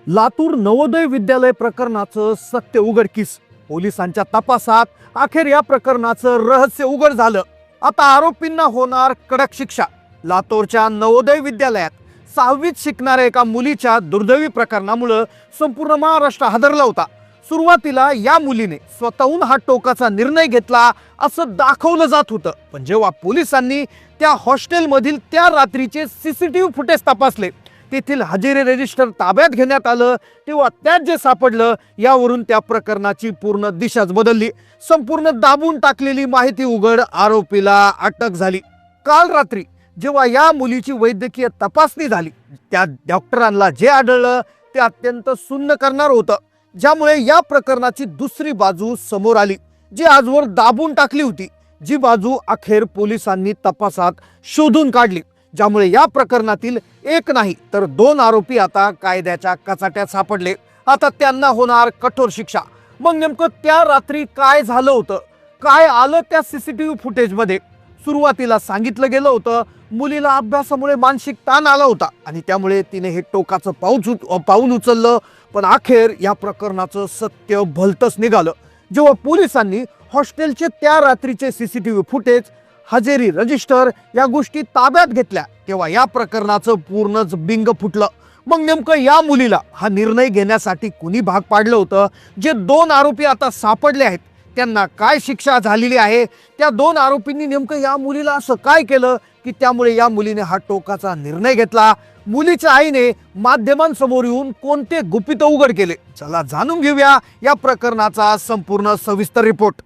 लातूर नवोदय विद्यालय प्रकरणाचं सत्य उघडकीस. पोलिसांच्या तपासात अखेर या प्रकरणाचं रहस्य उघड झालं. आता आरोपींना होणार कडक शिक्षा. लातूरच्या नवोदय विद्यालयात 6वीत शिकणाऱ्या एका मुलीच्या दुर्दैवी प्रकरणामुळे संपूर्ण महाराष्ट्र हादरला होता. सुरुवातीला या मुलीने स्वतःहून हा टोकाचा निर्णय घेतला असं दाखवलं जात होतं, पण जेव्हा पोलिसांनी त्या हॉस्टेलमधील त्या रात्रीचे सीसीटीव्ही फुटेज तपासले, तेथील हजेरी रजिस्टर ताब्यात घेण्यात आलं, तेव्हा त्यात जे सापडलं यावरून त्या प्रकरणाची पूर्ण दिशाच बदलली. संपूर्ण दाबून टाकलेली माहिती उघड, आरोपीला अटक झाली. काल रात्री जेव्हा या मुलीची वैद्यकीय तपासणी झाली, त्या डॉक्टरांना जे आढळलं ते अत्यंत सुन्न करणार होतं, ज्यामुळे या प्रकरणाची दुसरी बाजू समोर आली, जी आजवर दाबून टाकली होती. जी बाजू अखेर पोलिसांनी तपासात शोधून काढली, ज्यामुळे या प्रकरणातील एक नाही तर 2 आरोपी आता कायद्याच्या कचाट्यात सापडले. आता त्यांना होणार कठोर शिक्षा. मग नेमकं त्या रात्री काय झालं होतं, काय आलं त्या सीसीटीव्ही फुटेजमध्ये? सुरुवातीला सांगितलं गेलं होतं मुलीला अभ्यासामुळे मानसिक ताण आला होता आणि त्यामुळे तिने हे टोकाचं पाऊल उचललं. पण अखेर या प्रकरणाचं सत्य भलतंच निघालं. जेव्हा पोलिसांनी हॉस्टेलचे त्या रात्रीचे सीसीटीव्ही फुटेज, हजेरी रजिस्टर या गोष्टी ताब्यात घेतल्या, तेव्हा या प्रकरणाचं पूर्णच बिंग फुटलं. मग नेमकं या मुलीला हा निर्णय घेण्यासाठी कुणी भाग पाडलं होतं? जे 2 आरोपी आता सापडले आहेत त्यांना काय शिक्षा झालेली आहे? त्या 2 आरोपींनी नेमकं या मुलीला असं काय केलं की त्यामुळे या मुलीने हा टोकाचा निर्णय घेतला? मुलीच्या आईने माध्यमांसमोर येऊन कोणते गुपित उघड केले? चला जाणून घेऊया या प्रकरणाचा संपूर्ण सविस्तर रिपोर्ट.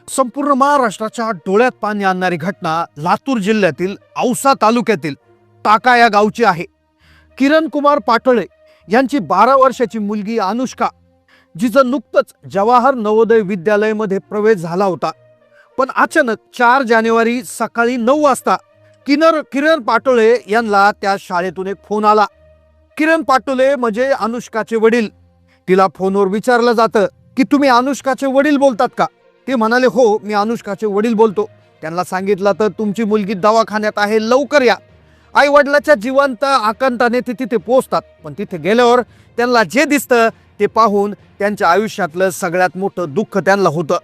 संपूर्ण महाराष्ट्राच्या डोळ्यात पाणी आणणारी घटना लातूर जिल्ह्यातील औसा तालुक्यातील टाका या गावची आहे. किरण कुमार पाटोळे यांची 12 वर्षाची मुलगी अनुष्का, जिचं नुकतंच जवाहर नवोदय विद्यालयामध्ये प्रवेश झाला होता. पण अचानक 4 जानेवारी सकाळी 9 वाजता किरण पाटोळे यांना त्या शाळेतून एक फोन आला. किरण पाटोळे म्हणजे अनुष्काचे वडील. तिला फोनवर विचारलं जातं की तुम्ही अनुष्काचे वडील बोलतात का? ते म्हणाले, हो मी अनुष्काचे वडील बोलतो. त्यांना सांगितलं तर तुमची मुलगी दवाखान्यात आहे, लवकर या. आई वडिलाच्या जिवंत आकांताने ते तिथे पोहोचतात. पण तिथे गेल्यावर त्यांना जे दिसतं ते पाहून त्यांच्या आयुष्यातलं सगळ्यात मोठं दुःख त्यांना होतं.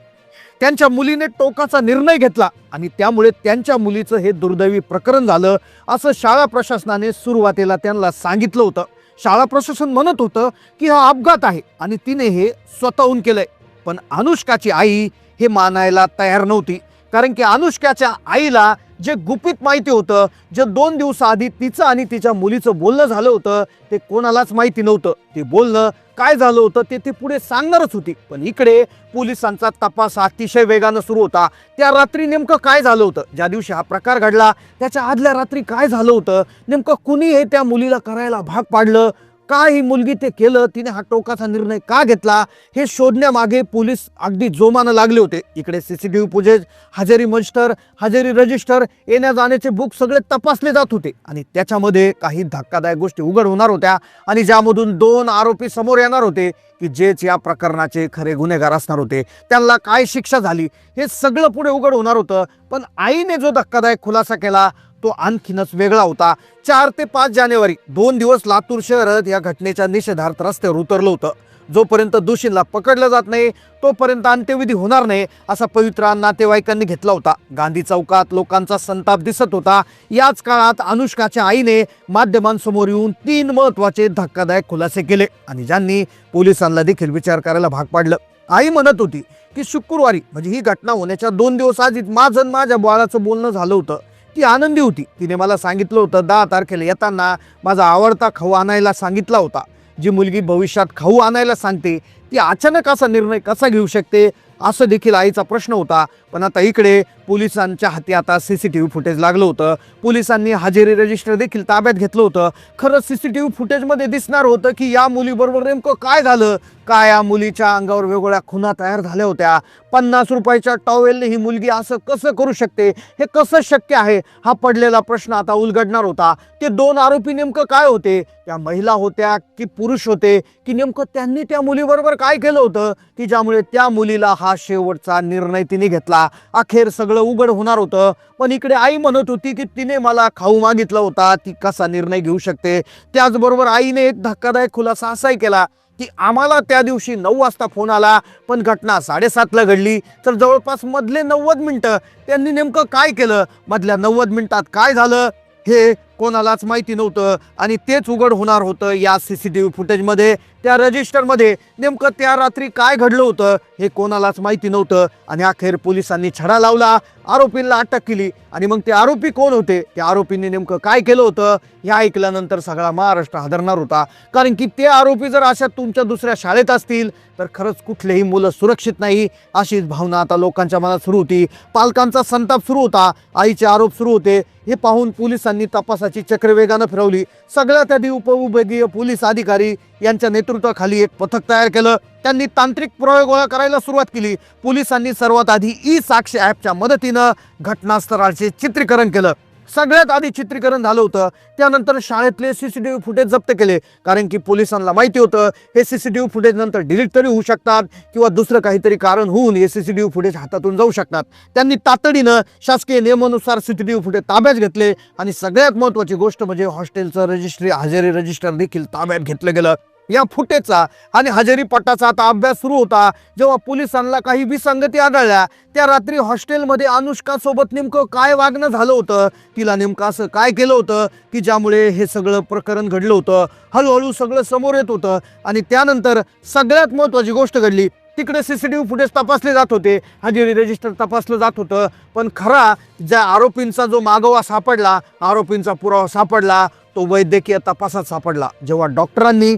त्यांच्या मुलीने टोकाचा निर्णय घेतला आणि त्यामुळे त्यांच्या मुलीचं हे दुर्दैवी प्रकरण झालं असं शाळा प्रशासनाने सुरुवातीला त्यांना सांगितलं होतं. शाळा प्रशासन म्हणत होतं की हा अपघात आहे आणि तिने हे स्वतःहून केलंय. पण अनुष्काची आई हे मानायला तयार नव्हती, कारण की अनुष्काच्या आईला जे गुपित माहिती होतं, जे 2 दिवसाआधी तिचं आणि तिच्या मुलीचं बोलणं झालं होतं, ते कोणालाच माहिती नव्हतं. ते बोलणं काय झालं होतं ते पुढे सांगणारच होती. पण इकडे पोलिसांचा तपास अतिशय वेगानं सुरू होता. त्या रात्री नेमकं काय झालं होतं, ज्या दिवशी हा प्रकार घडला त्याच्या आदल्या रात्री काय झालं होतं, नेमकं कुणी हे त्या मुलीला करायला भाग पाडलं, का ही मुलगी ते केलं, तिने हा टोकाचा निर्णय का घेतला, हे शोधण्यामागे पोलीस अगदी जोमानं लागले होते. इकडे सीसीटीव्ही फुटेज, हजेरी रजिस्टर, येण्या जाण्याचे बुक सगळे तपासले जात होते आणि त्याच्यामध्ये काही धक्कादायक गोष्टी उघड होणार होत्या आणि ज्यामधून 2 आरोपी समोर येणार होते की जेच या प्रकरणाचे खरे गुन्हेगार असणार होते. त्यांना काय शिक्षा झाली हे सगळं पुढे उघड होणार होतं. पण आईने जो धक्कादायक खुलासा केला तो आणखीनच वेगळा होता. 4 ते 5 जानेवारी 2 दिवस लातूर शहरात या घटनेच्या निषेधार्थ रस्त्यावर उतरलं होतं. जोपर्यंत दोषींना पकडलं जात नाही तोपर्यंत अंत्यविधी होणार नाही असा पवित्रा नातेवाईकांनी घेतला होता. गांधी चौकात लोकांचा संताप दिसत होता. याच काळात अनुष्काच्या आईने माध्यमांसमोर येऊन 3 महत्त्वाचे धक्कादायक खुलासे केले आणि ज्यांनी पोलिसांना देखील विचार करायला भाग पाडलं. आई म्हणत होती की शुक्रवारी म्हणजे ही घटना होण्याच्या 2 दिवस आधीच माझं माझ्या बाळाचं बोलणं झालं होतं. ती आनंदी होती. तिने मला सांगितलं होतं 10 तारखेला येताना माझा आवडता खाऊ आणायला सांगितला होता. जी मुलगी भविष्यात खाऊ आणायला सांगते ती अचानक असा निर्णय कसा घेऊ शकते, असं देखील आईचा प्रश्न होता. पण आता इकडे पोलिसांच्या हाती आता सीसीटीव्ही फुटेज लागलं होतं. पोलिसांनी हजेरी रजिस्टर देखील ताब्यात घेतलं होतं. खरं सीसीटीव्ही फुटेजमध्ये दिसणार होतं की या मुलीबरोबर नेमकं काय झालं, काय या मुलीच्या अंगावर वेगवेगळ्या खुणा तयार झाल्या होत्या. 50 रुपयाच्या टॉवेलने ही मुलगी असं कसं करू शकते, हे कसं शक्य आहे, हा पडलेला प्रश्न आता उलगडणार होता. ते 2 आरोपी नेमकं काय होते, त्या महिला होत्या की पुरुष होते, की नेमकं त्यांनी त्या मुलीबरोबर काय केलं होतं की ज्यामुळे त्या मुलीला हा शेवटचा निर्णय तिने घेतला. अखेर सगळं सगळं उघड होणार होतं. पण इकडे आई म्हणत होती की तिने मला खाऊ मागितला होता, ती कसा निर्णय घेऊ शकते. त्याचबरोबर आईने एक धक्कादायक खुलासा असाही केला की आम्हाला त्या दिवशी 9 वाजता फोन आला, पण घटना 7:30ला घडली. तर जवळपास मधले 90 मिनिटं त्यांनी नेमकं काय केलं, मधल्या 90 मिनिटात काय झालं हे कोणालाच माहिती नव्हतं. आणि तेच उघड होणार होतं या CCTV फुटेजमध्ये, त्या रजिस्टरमध्ये नेमकं त्या रात्री काय घडलं होतं हे कोणालाच माहिती नव्हतं. आणि अखेर पोलिसांनी छडा लावला, आरोपींना अटक केली. आणि मग ते आरोपी कोण होते, त्या आरोपींनी नेमकं काय केलं होतं हे ऐकल्यानंतर सगळा महाराष्ट्र हादरणार होता. कारण की ते आरोपी जर अशा तुमच्या दुसऱ्या शाळेत असतील तर खरंच कुठलेही मुलं सुरक्षित नाही, अशीच भावना आता लोकांच्या मनात सुरू होती. पालकांचा संताप सुरू होता, आईचे आरोप सुरू होते. हे पाहून पोलिसांनी तपासाची चक्र वेगानं फिरवली. सगळ्यात आधी उपविभागीय पोलीस अधिकारी यांच्या नेतृत्वाखाली एक पथक तयार केलं. त्यांनी तांत्रिक पुरावे गोळा करायला सुरुवात केली. पोलिसांनी सर्वात आधी ई-साक्ष ॲपच्या मदतीनं घटनास्थळाचे चित्रीकरण केलं. सगळ्यात आधी चित्रीकरण झालं होतं. त्यानंतर शाळेतले CCTV फुटेज जप्त केले, कारण की पोलिसांना माहिती होतं हे CCTV फुटेज नंतर डिलीट तरी होऊ शकतात किंवा दुसरं काहीतरी कारण होऊन हे CCTV फुटेज हातातून जाऊ शकतात. त्यांनी तातडीनं शासकीय नियमानुसार CCTV फुटेज ताब्यात घेतले. आणि सगळ्यात महत्त्वाची गोष्ट म्हणजे हॉस्टेलचं रजिस्ट्री, हजेरी रजिस्टर देखील ताब्यात घेतलं गेलं. या फुटेजचा आणि हजेरी पट्टाचा आता अभ्यास सुरू होता. जेव्हा पोलिसांना काही विसंगती आढळल्या, त्या रात्री हॉस्टेलमध्ये अनुष्का सोबत नेमकं काय वागणं झालं होतं, तिला नेमकं असं काय केलं होतं की ज्यामुळे हे सगळं प्रकरण घडलं होतं, हळूहळू सगळं समोर येत होतं. आणि त्यानंतर सगळ्यात महत्त्वाची गोष्ट घडली. तिकडे CCTV फुटेज तपासले जात होते, हजेरी रजिस्टर तपासलं जात होतं. पण खरा ज्या आरोपींचा जो मागोवा सापडला, आरोपींचा पुरावा सापडला, तो वैद्यकीय तपासात सापडला. जेव्हा डॉक्टरांनी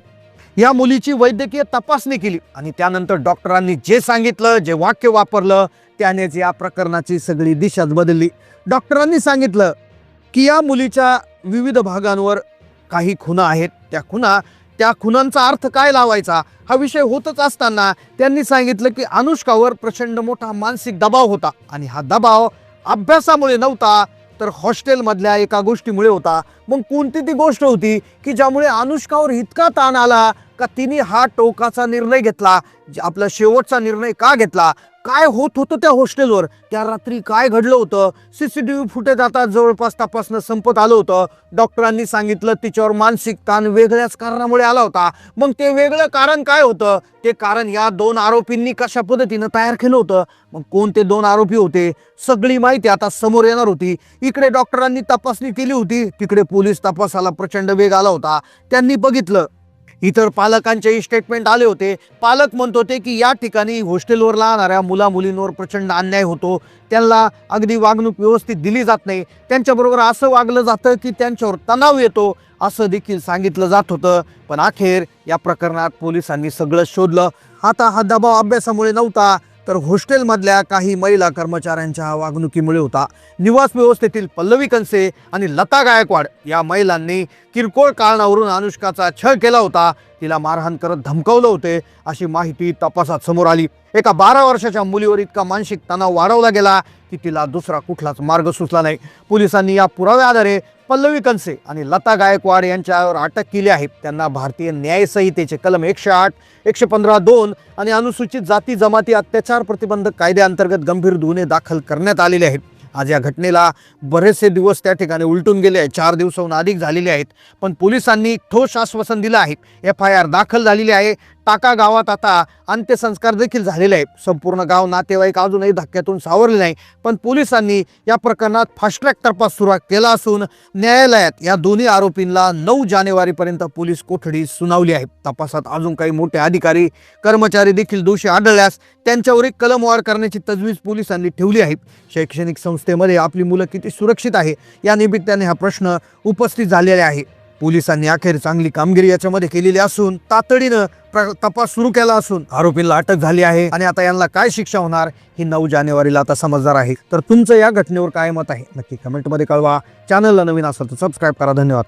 या मुलीची वैद्यकीय तपासणी केली आणि त्यानंतर डॉक्टरांनी जे सांगितलं, जे वाक्य वापरलं, त्यानेच या प्रकरणाची सगळी दिशाच बदलली. डॉक्टरांनी सांगितलं की या मुलीच्या विविध भागांवर काही खुणा आहेत. त्या खुणांचा अर्थ काय लावायचा हा विषय होतच असताना त्यांनी सांगितलं की अनुष्कावर प्रचंड मोठा मानसिक दबाव होता. आणि हा दबाव अभ्यासामुळे नव्हता, तर हॉस्टेलमधल्या एका गोष्टीमुळे होता. मग कोणती ती गोष्ट होती की ज्यामुळे अनुष्कावर इतका ताण आला का तिने हा टोकाचा निर्णय घेतला, आपला शेवटचा निर्णय का घेतला, काय होत होतं त्या हॉस्टेलवर, त्या रात्री काय घडलं होतं. CCTV फुटेज आता जवळपास तपासणं संपत आलं होतं. डॉक्टरांनी सांगितलं तिच्यावर मानसिक ताण वेगळ्याच कारणामुळे आला होता. मग ते वेगळं कारण काय होतं, ते कारण या 2 आरोपींनी कशा पद्धतीनं तयार केलं होतं. मग कोणते 2 आरोपी होते, सगळी माहिती आता समोर येणार होती. इकडे डॉक्टरांनी तपासणी केली होती, तिकडे पोलीस तपासाला प्रचंड वेग आला होता. त्यांनी बघितलं इतर पालकांचेही स्टेटमेंट आले होते. पालक म्हणत होते की या ठिकाणी हॉस्टेलवर राहणाऱ्या मुला मुलींवर प्रचंड अन्याय होतो, त्यांना अगदी वागणूक व्यवस्थित दिली जात नाही, त्यांच्याबरोबर असं वागलं जातं की त्यांच्यावर तणाव येतो, असं देखील सांगितलं जात होतं. पण अखेर या प्रकरणात पोलिसांनी सगळं शोधलं. आता हा दबाव अभ्यासामुळे नव्हता, तर हॉस्टेलमधल्या काही महिला कर्मचाऱ्यांच्या वागणुकीमुळे होता. निवास व्यवस्थेतील पल्लवी कंसे आणि लता गायकवाड या महिलांनी किरकोळ कारणावरून अनुष्काचा छळ केला होता, तिला मारहाण करत धमकावलं होते, अशी माहिती तपासात समोर आली. एका 12 वर्षाच्या मुलीवर इतका मानसिक तणाव वाढवला गेला की तिला दुसरा कुठलाच मार्ग सुचला नाही. पोलिसांनी या पुराव्या आधारे पल्लवी कंसे आणि लता गायकवाड यांच्यावर अटक केली आहे. त्यांना भारतीय न्याय संहितेचे कलम 108, 115(2) आणि अनुसूचित जाती जमाती अत्याचार प्रतिबंधक कायद्याअंतर्गत गंभीर गुन्हे दाखल करण्यात आलेले आहेत. आज या घटनेला बरेचसे दिवस त्या ठिकाणी उलटून गेले आहेत, 4 दिवसाहून अधिक झालेले आहेत. पण पोलिसांनी ठोस आश्वासन दिलं आहे. FIR दाखल झालेली आहे. टाका गावात आता अंत्यसंस्कार देखील झालेले आहेत. संपूर्ण गाव नातेवाईक अजूनही धक्क्यातून सावरले नाही. पण पोलिसांनी या प्रकरणात फास्ट ट्रॅक तपास सुरू केला असून न्यायालयात या दोन्ही आरोपींना 9 जानेवारीपर्यंत पोलीस कोठडी सुनावली आहे. तपासात अजून काही मोठे अधिकारी कर्मचारी देखील दोषी आढळल्यास त्यांच्यावर एक कलमवार करण्याची तजवीज पोलिसांनी ठेवली आहे. शैक्षणिक संस्थेमध्ये आपली मुलं किती सुरक्षित आहे या निमित्ताने हा प्रश्न उपस्थित झालेला आहे. पोलिसांनी अखेर चांगली कामगिरी याच्यामध्ये केलेली असून तातडीनं तपास सुरू केला असून आरोपींना अटक झाली आहे. आणि आता यांना काय शिक्षा होणार ही 9 जानेवारीला आता समजणार आहे. तर तुमचं या घटनेवर काय मत आहे नक्की कमेंटमध्ये कळवा. चॅनलला नवीन असाल तर सबस्क्राईब करा. धन्यवाद.